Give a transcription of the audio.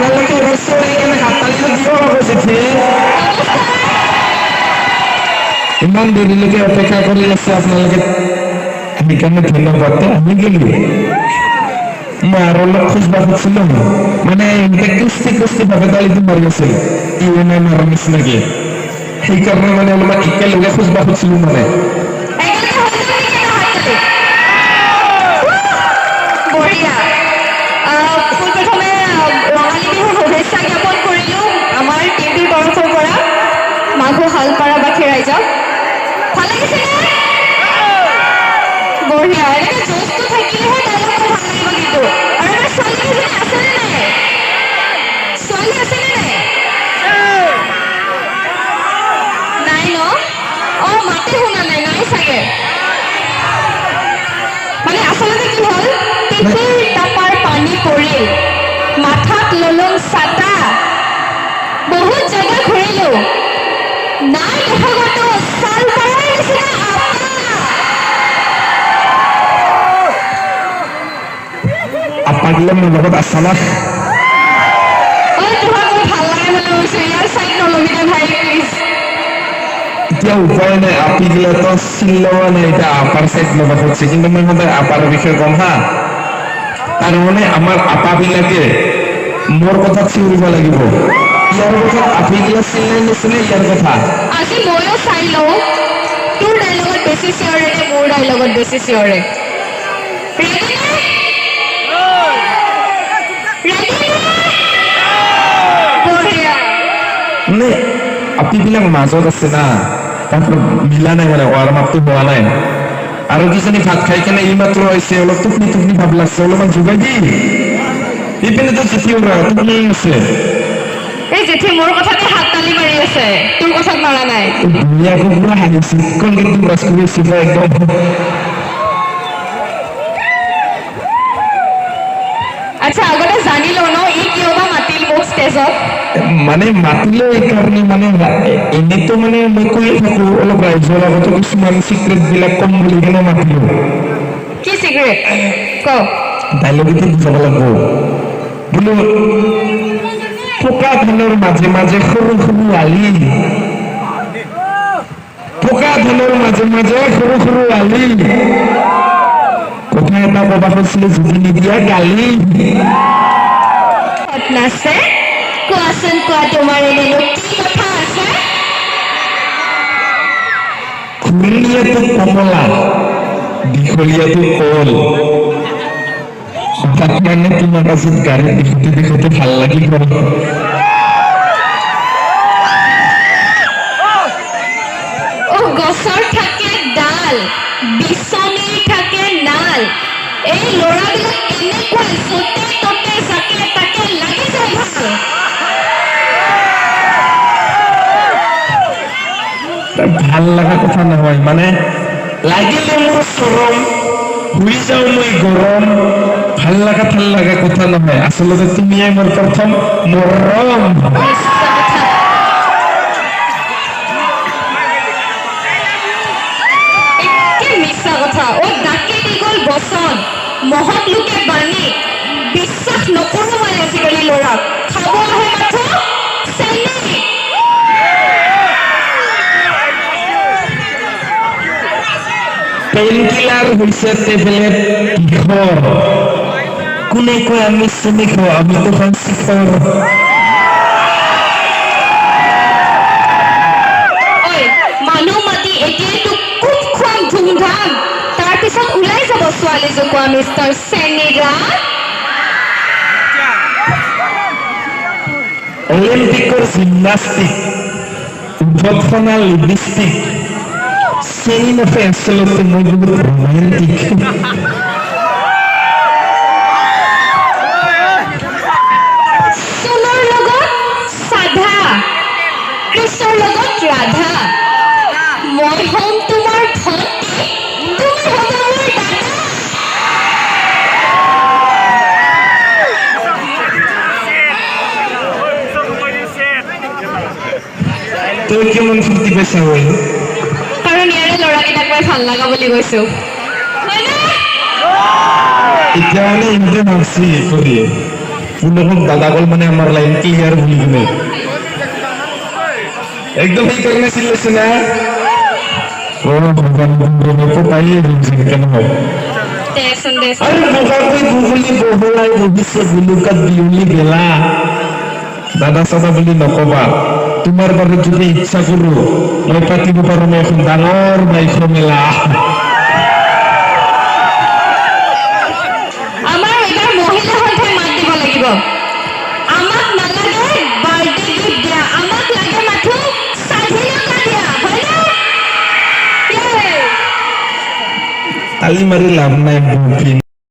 আপোনালোকে অৱশ্যে এনে হাততালিটো দিব পাব ইমান দেৰিলৈকে অপেক্ষা কৰি আছে আপোনালোকে সেইকাৰণে ধন্যবাদ আমি গেলো মই আৰু অলপ খোজবা খুজিছিলো মানে কৃষ্টি ভাৱে তালিটো মাৰি আছিল ইউনে মাৰা নিচিনাকে সেইকাৰণে মানে অলপমান একেলগে খোজবা খুজিছিলো মানে বঢ়িয়া পোনপ্ৰথমে ৰঙালী বিহুৰ শুভেচ্ছা জ্ঞাপন কৰিলোঁ আমাৰ টিভিৰ তৰফৰ পৰা মাঘু হালপাৰাবাসী ৰাইজক ভাল লাগিছেনে বঢ়িয়া এনেকৈ জোচটো থাকিলেহে তেওঁলোকৰ ভাল লাগিব কিন্তু আৰু আমাৰ ছোৱালীকেইজনী আছেনে নাই ছোৱালী আছেনে নাই নাই ন অঁ মাতে শুনা নাই নাই চাগে মানে আচলতে কি হ'ল টিভিৰ টাপাৰ পানী পৰিল মাথাত ললং ছাতা বহুত জেগা ঘূৰিলোঁ নাই দেখা গ'লো ছালপাৰাৰ নিচিনা আপা দিলে মোৰ লগত আছা না তোমাক মোৰ ভাল লাগে বুলি কৈছোঁ ইয়াৰ চাইড নল'বি দে ভাই প্লিজ এতিয়া উপায় নাই আপি দিলেতো চিল্লোৱা নাই এতিয়া আপাৰ চাইড ল'ব খুজিছে কিন্তু মই সদায় আপাৰ বিষয়ে কম হা আৰু মানে আমাৰ আপাবিলাকে মোৰ কথা চিঞৰিব লাগিব ইয়াৰ কথা আপি দিলে চিল্লাই নিচিনা ইয়াৰ কথা আজি ময়ো চাই লওঁ তোৰ ডাইলগত বেছি চিঞৰে নে মোৰ ডাইলগত বেছি চিঞৰে মানে আপিবিলাক মাজত আছে না তাত মিলা নাই মানে ৱাৰ্ম আপটো হোৱা নাই আৰু কিজানি ভাত খাই কেনে এইমাত্ৰ আহিছে অলপ টোপনি ভাব লাগছে অলপমান যোগাই দি ইপিনেতো জেঠি টোপনি আছে এই জেঠি মোৰ কথাতে হাত তালি মাৰি আছে তোৰ কথাত মাৰা নাই ধুনীয়াকৈ পুৰা হাঁহিছে কলগেটটো ব্ৰাছ কৰি আছে একদম আচ্ছা আগতে জানি লওঁ ন ই কিয় বা মাতিল মোক ষ্টেজত মানে মাতিলে এইকাৰণে মানে এনেতো মানে মই কৈয়ে থাকো অলপ ৰাইজৰ আগতো কিছুমান চিক্ৰেট বিলাক কম বুলি কেনে মাতিলো কি চিক্ৰেট ক ডাইলগতে বুজাব লাগিব বোলো পকা ধানৰ মাজে মাজে সৰু সৰু আলি পকা ধানৰ মাজে মাজে সৰু সৰু আলি কথা এটা কবা কৈছিলে যদি নিদিয়া গালি নাছে কোৱাচোন কোৱা তোমাৰ এনেনো কি কথা আছে ঘূৰণীয়াটো কমলা দীঘলীয়াটো কল হঠাৎ মানে তোমাৰ পাছত গাড়ী দেখোঁতে ভাল লাগি গ'ল গছৰ থাকে ডাল বিচনীৰ থাকে নাল এই ল'ৰাবিলাক এনেকুৱা য'তে ত'তে যাকে তাকে লাগি যায় ভাল লগা কথা নহয় মানে লাগিলে মোৰ চৰম শুই যাওঁ মই গৰম ভাল লগা কথা নহয় আচলতে তুমিয়ে মোৰ প্ৰথম মৰম মিছা কথা ও ডাকে দীঘল বচন মহৎ লোকে বাণী বিশ্বাস নকৰোঁ মই আজিকালি ল'ৰাক খাব আহে মাথো চেনি পেইনকিলাৰ হৈছে টেবলেট কিশোৰ কোনে কয় আমি চেনি খাওঁ আমিতো খাওঁ চিখৰ মানুহ মাতি এতিয়াইতো খুব খুৱাম ধুমধাম তাৰপিছত ওলাই যাব ছোৱালী জোকোৱা মিষ্টাৰ চেনিৰা অলিম্পিকৰ জিমনাষ্টিক উদ্বোধনা লিপষ্টিক চেইন অফ আচলতে মই বহুত ৰোমান্টিক সোণৰ লগত সাধা কৃষ্ণৰ লগত ৰাধা মই হ'ম তোমাৰ ভণ্টি তুমি হ'বা মোৰ দাদা তই কেমন ফূৰ্তি পাইছা হয় কাৰণ ইয়াৰে ল'ৰাকেইটাক মই ভাল লগা বুলি কৈছো হয়নে এতিয়া মানে ইহঁতে নাচি কৰি पुलक दादा कल माने हमार लाइन क्लियर भूल गए एकदम ही करने से लेसना ओ भगवान तुमरे को पाइए जिनसे क्या हो देश अरे बुका कोई गुगली बोला भविष्य बुलुका बिउली गेला दादा सदा बोली नकबा तुम्हार बारे যদি ইচ্ছা করো মই পাতিব পাৰো মই এখন ডাঙৰ মাইক্ৰ মেলা আমাৰ এবাৰ মহিলা সন্থাই মাত দিব লাগিব আমাক নালাগে বাৰ্থডে গিফ্ট দিয়া আমাক লাগে মাথো স্বাধীনতা দিয়া হয়নে তালি মাৰি লাভ নাই বুকি